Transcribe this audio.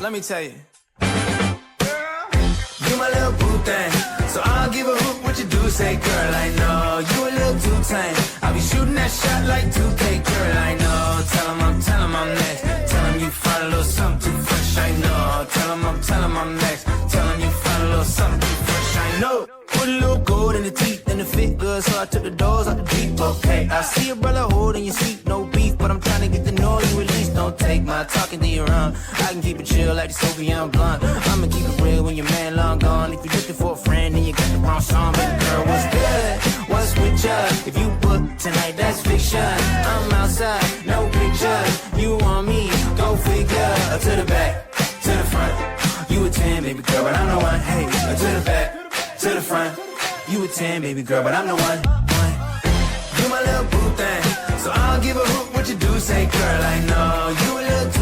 Let me tell you. You my little boo thing, so I'll give a hoot what you do. Say, girl, I know you a little too tame. I'll be shooting that shot like 2K, girl, I know. Tell him I'm next. Tell him you find a little something too fresh, I know. Tell him I'm next. Tell him you find a little something too fresh, I know. Put a little gold in the teeth and the fit good, so I took the doors out the Jeep. Okay, I see a brother holding your seat, no beef, but I'm trying to get to know you at least. Don't take my talking to your own. I can keep it chill like the Soviet blunt. I'ma keep it real when your man long gone. If you're looking for a friend, then you got the wrong song. Baby girl, what's good? What's with ya? If you book tonight, that's fiction. I'm outside, no pictures. You want me? Go figure. To the back, to the front. You a 10, baby girl, but I'm the one. Hey, to the back, to the front. You a 10, baby girl, but I'm the one. You my little boo thing, so I'll give a hoot what you do. Say, girl, I know you a little too